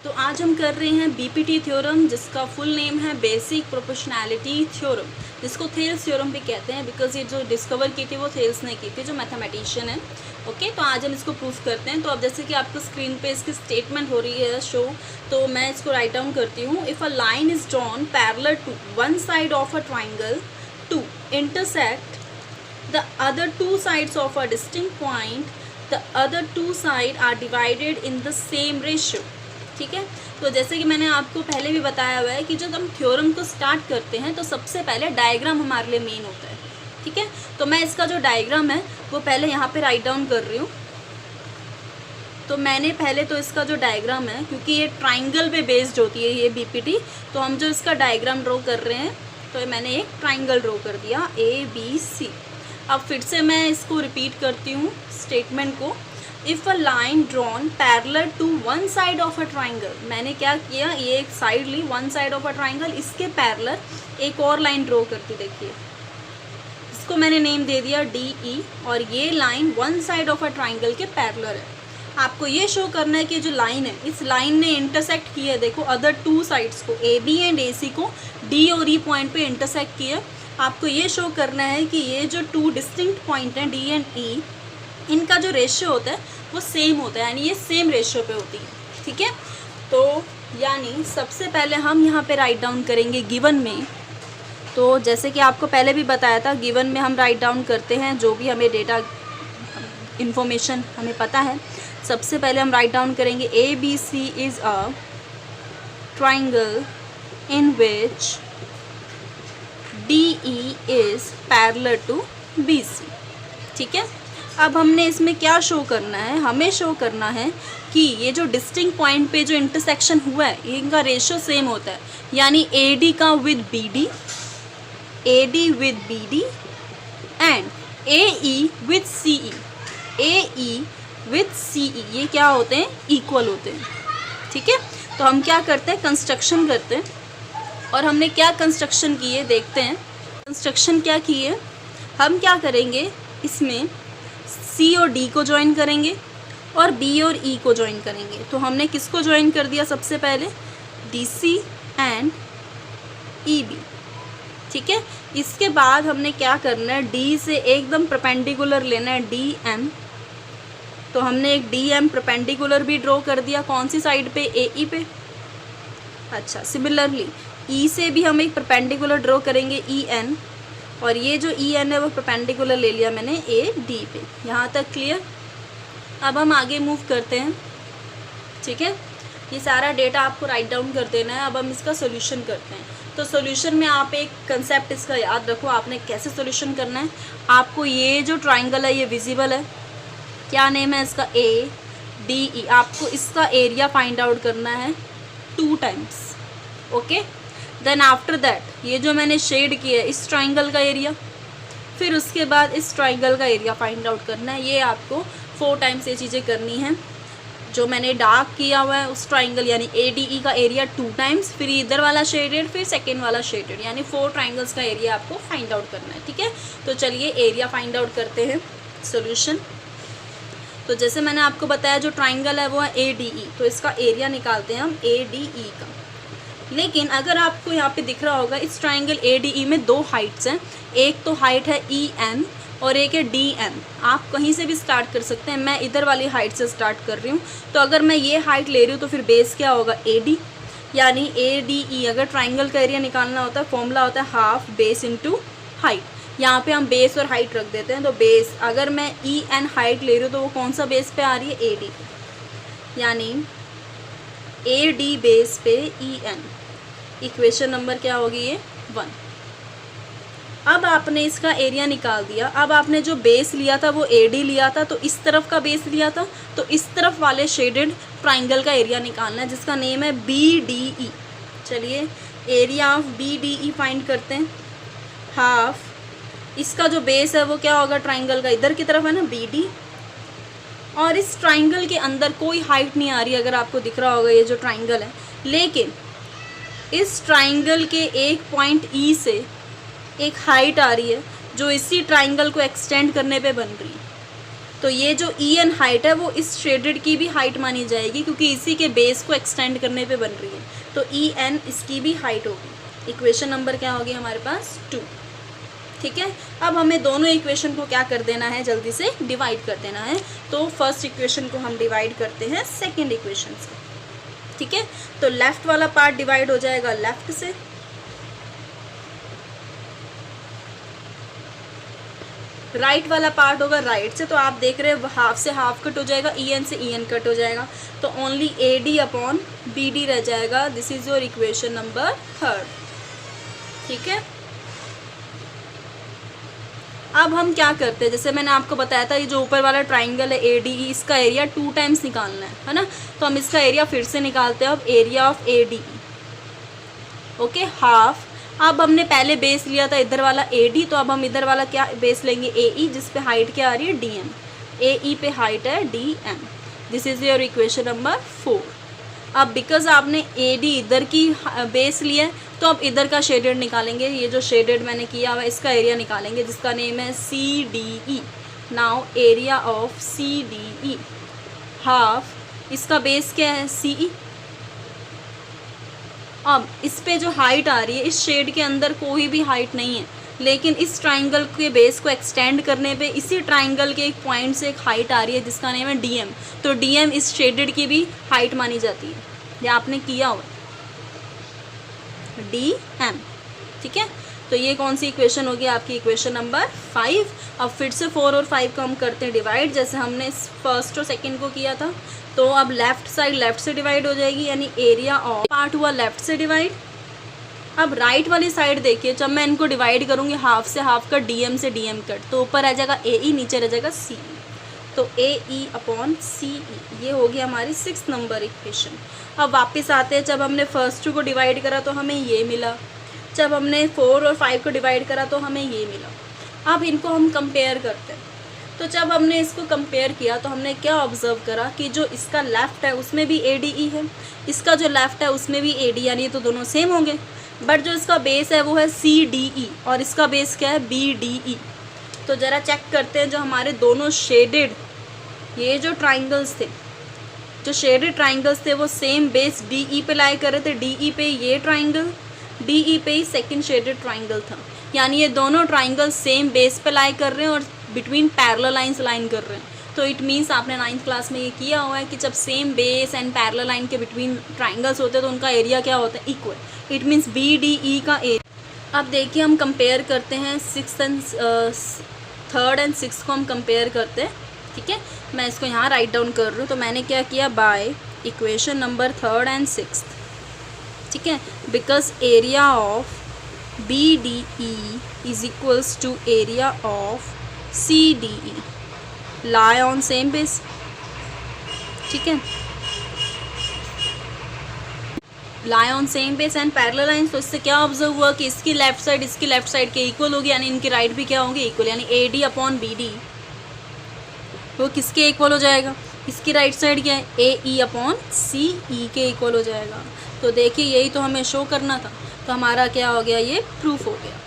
तो आज हम कर रहे हैं बीपीटी थ्योरम, जिसका फुल नेम है बेसिक प्रोपोर्शनैलिटी थ्योरम, जिसको थेल्स थ्योरम भी कहते हैं बिकॉज ये जो डिस्कवर की थी वो थेल्स ने की थी, जो मैथमेटिशियन है। ओके, तो आज हम इसको प्रूफ करते हैं। तो अब जैसे कि आपको स्क्रीन पे इसकी स्टेटमेंट हो रही है शो, तो मैं इसको राइट डाउन करती हूँ। If a line is drawn parallel to one side of a triangle to intersect the other two sides of a distinct point, the other two sides are divided in the same ratio। ठीक है, तो जैसे कि मैंने आपको पहले भी बताया हुआ है कि जब हम थ्योरम को स्टार्ट करते हैं तो सबसे पहले डायग्राम हमारे लिए मेन होता है। ठीक है, तो मैं इसका जो डायग्राम है वो पहले यहाँ पे राइट डाउन कर रही हूँ। तो मैंने पहले तो इसका जो डायग्राम है, क्योंकि ये ट्राइंगल पे बेस्ड होती है ये बीपीटी, तो हम जो इसका डायग्राम ड्रॉ कर रहे हैं, तो मैंने एक ट्राइंगल ड्रॉ कर दिया ABC। अब फिर से मैं इसको रिपीट करती हूँ स्टेटमेंट को। If a line drawn parallel to one side of a triangle, मैंने क्या किया, ये एक साइड ली, one side of a triangle, इसके पैरेलल एक और लाइन ड्रॉ करती, देखिए इसको मैंने नेम दे दिया DE, और ये line one side of a triangle के पैरेलल है। आपको ये शो करना है कि जो लाइन है, इस लाइन ने इंटरसेक्ट किया है, देखो अदर टू साइड्स को, AB एंड AC को D और E पॉइंट पे इंटरसेक्ट किया। आपको ये शो करना है कि ये जो टू डिस्टिंक्ट पॉइंट हैं D एंड E, इनका जो रेशियो होता है वो सेम होता है, यानी ये सेम रेशियो पे होती है। ठीक है, तो यानी सबसे पहले हम यहाँ पे राइट डाउन करेंगे गिवन में। तो जैसे कि आपको पहले भी बताया था, गिवन में हम राइट डाउन करते हैं जो भी हमें डेटा इंफॉर्मेशन हमें पता है। सबसे पहले हम राइट डाउन करेंगे ABC is a triangle in which DE is parallel to BC। ठीक है, अब हमने इसमें क्या शो करना है, हमें शो करना है कि ये जो डिस्टिंक्ट पॉइंट पे जो इंटरसेक्शन हुआ है इनका रेशियो सेम होता है, यानी AD का with BD, AD with BD and AE with CE, AE with CE, ये क्या होते हैं, इक्वल होते हैं। ठीक है, तो हम क्या करते हैं, कंस्ट्रक्शन करते हैं। और हमने क्या कंस्ट्रक्शन की है देखते हैं। कंस्ट्रक्शन क्या की है, हम क्या करेंगे, इसमें C और D को ज्वाइन करेंगे और B और E को ज्वाइन करेंगे। तो हमने किसको ज्वाइन कर दिया, सबसे पहले DC एंड EB। ठीक है, इसके बाद हमने क्या करना है, D से एकदम परपेंडिकुलर लेना है DM। तो हमने एक DM परपेंडिकुलर भी ड्रॉ कर दिया, कौन सी साइड पे, AE पे। अच्छा, सिमिलरली E से भी हम एक परपेंडिकुलर ड्रॉ करेंगे EN, और ये जो EN है वो परपेंडिकुलर ले लिया मैंने AD पे। यहाँ तक क्लियर। अब हम आगे मूव करते हैं। ठीक है, ये सारा डेटा आपको राइट डाउन कर देना है। अब हम इसका सोल्यूशन करते हैं। तो सोल्यूशन में आप एक कंसेप्ट इसका याद रखो, आपने कैसे सोल्यूशन करना है। आपको ये जो ट्राइंगल है ये विजिबल है, क्या नेम है इसका, ADE। आपको इसका एरिया फाइंड आउट करना है 2 times. Okay, then after that ये जो मैंने शेड किया है इस ट्राइंगल का एरिया, फिर उसके बाद इस ट्राइंगल का एरिया फाइंड आउट करना है। ये आपको 4 टाइम्स ये चीज़ें करनी हैं। जो मैंने डार्क किया हुआ है उस ट्राइंगल यानी ADE का एरिया 2 टाइम्स, फिर इधर वाला शेडेड, फिर सेकेंड वाला शेडेड, यानी 4 ट्राइंगल्स का एरिया आपको फाइंड आउट करना है। ठीक है, तो चलिए एरिया फाइंड आउट करते हैं, सोल्यूशन। तो जैसे मैंने आपको बताया जो ट्राइंगल है वो है ADE, तो इसका एरिया निकालते हैं हम ADE का। लेकिन अगर आपको यहाँ पे दिख रहा होगा, इस ट्राइंगल ADE में 2 हाइट्स हैं, एक तो हाइट है EN और एक है DM। आप कहीं से भी स्टार्ट कर सकते हैं, मैं इधर वाली हाइट से स्टार्ट कर रही हूँ। तो अगर मैं ये हाइट ले रही हूँ तो फिर बेस क्या होगा, AD, यानी ADE। अगर ट्राइंगल का एरिया निकालना होता है, फॉर्मूला होता है हाफ बेस इंटू हाइट। यहाँ पे हम बेस और हाइट रख देते हैं। तो बेस, अगर मैं EN हाइट ले रही हूँ तो वो कौन सा बेस पे आ रही है, AD, यानी AD बेस पे EN। इक्वेशन नंबर क्या होगी, ये 1। अब आपने इसका एरिया निकाल दिया। अब आपने जो बेस लिया था वो AD लिया था, तो इस तरफ का बेस लिया था, तो इस तरफ वाले शेडेड ट्राइंगल का एरिया निकालना है जिसका नेम है BDE। चलिए एरिया ऑफ BDE फाइंड करते हैं। हाफ, इसका जो बेस है वो क्या होगा, ट्राइंगल का इधर की तरफ है ना, BD, और इस ट्राइंगल के अंदर कोई हाइट नहीं आ रही, अगर आपको दिख रहा होगा ये जो ट्राइंगल है। लेकिन इस ट्राइंगल के एक पॉइंट E से एक हाइट आ रही है जो इसी ट्राइंगल को एक्सटेंड करने पे बन रही है। तो ये जो ई एन हाइट है वो इस शेडेड की भी हाइट मानी जाएगी, क्योंकि इसी के बेस को एक्सटेंड करने पे बन रही है। तो ई एन इसकी भी हाइट होगी। इक्वेशन नंबर क्या होगी हमारे पास 2। ठीक है, अब हमें दोनों इक्वेशन को क्या कर देना है, जल्दी से डिवाइड कर देना है। तो फर्स्ट इक्वेशन को हम डिवाइड करते हैं सेकेंड इक्वेशन से। ठीक है, तो लेफ्ट वाला पार्ट डिवाइड हो जाएगा लेफ्ट से, राइट वाला पार्ट होगा राइट से। तो आप देख रहे हैं हाफ से हाफ कट हो जाएगा, ई एन से ई एन कट हो जाएगा, तो only A D upon B D रह जाएगा। This is your equation number 3। ठीक है, अब हम क्या करते हैं, जैसे मैंने आपको बताया था ये जो ऊपर वाला ट्राइंगल है ए डी ई, इसका एरिया 2 टाइम्स निकालना है ना। तो हम इसका एरिया फिर से निकालते हैं। अब area of A D E, okay, half. अब हमने पहले बेस लिया था इधर वाला ए डी, तो अब हम इधर वाला क्या बेस लेंगे, ए ई, जिस पे हाइट क्या आ रही है, डी एम। ए ई पे हाइट है D M. This is your equation number 4। अब बिकॉज आपने ए डी इधर की बेस लिया है, तो अब इधर का शेडेड निकालेंगे। ये जो शेडेड मैंने किया हुआ इसका एरिया निकालेंगे, जिसका नेम है C D E. Now area of C D E half, इसका बेस क्या है, सी ई। अब इस पे जो हाइट आ रही है, इस शेड के अंदर कोई भी हाइट नहीं है, लेकिन इस ट्राइंगल के बेस को एक्सटेंड करने पे इसी ट्राइंगल के एक पॉइंट से एक हाइट आ रही है, जिसका नेम है डीएम। तो डीएम इस शेडेड की भी हाइट मानी जाती है, ये आपने किया हुआ डी एम। ठीक है, तो ये कौन सी इक्वेशन होगी आपकी, इक्वेशन नंबर 5। अब फिर से 4 और 5 को हम करते हैं डिवाइड, जैसे हमने फर्स्ट और सेकंड को किया था। तो अब लेफ्ट साइड लेफ्ट से डिवाइड हो जाएगी, यानी एरिया ऑफ पार्ट हुआ लेफ्ट से डिवाइड। अब राइट वाली साइड देखिए, जब मैं इनको डिवाइड करूँगी हाफ से हाफ कट, डीएम से डीएम कट, तो ऊपर आ जाएगा ए ई, नीचे रह जाएगा सी ई। तो ए ई अपॉन सी ई, ये होगी हमारी 6 नंबर इक्वेशन। अब वापस आते हैं, जब हमने फर्स्ट को डिवाइड करा तो हमें ये मिला, जब हमने 4 और 5 को डिवाइड करा तो हमें ये मिला। अब इनको हम कंपेयर करते हैं। तो जब हमने इसको कंपेयर किया तो हमने क्या ऑब्जर्व करा कि जो इसका लेफ़्ट है उसमें भी ए डी ई है, इसका जो लेफ़्ट है उसमें भी ए डी, यानी ये तो दोनों सेम होंगे। बट जो इसका बेस है वो है सी डी ई और इसका बेस क्या है, बी डी ई। तो ज़रा चेक करते हैं, जो हमारे दोनों शेडेड ये जो ट्राइंगल्स थे, जो शेडेड ट्राइंगल्स थे, वो सेम बेस डी ई पे लाई कर रहे थे। डी ई पे ये ट्राइंगल, डी ई पे ही सेकेंड शेडेड ट्राइंगल था, यानी ये दोनों ट्राइंगल सेम बेस पे लाई कर रहे हैं और बिटवीन पैरेलल लाइंस लाइन कर रहे हैं। तो इट मीन्स आपने 9th क्लास में ये किया हुआ है कि जब same base and parallel line के बिटवीन ट्राइंगल्स होते हैं तो उनका एरिया क्या होता है, equal. It means B D E का एरिया। अब देखिए हम कंपेयर करते हैं 3rd एंड 6th को हम कंपेयर करते हैं। ठीक है, मैं इसको यहाँ राइट डाउन कर रही हूँ। तो मैंने क्या किया, by equation number 3rd and 6th। ठीक है, because area of B D E is equals to area of C D E lie on same base। ठीक है, lie on same base and parallel lines। तो इससे क्या observe हुआ कि इसकी लेफ्ट साइड इसकी लेफ्ट साइड के इक्वल होगी, यानी इनकी राइट भी क्या होंगी, इक्वल। यानी A D upon B D वो किसके इक्वल हो जाएगा, इसकी राइट साइड क्या है, ए ई अपॉन सी ई के इक्वल हो जाएगा। तो देखिए यही तो हमें शो करना था, तो हमारा क्या हो गया, ये प्रूफ हो गया।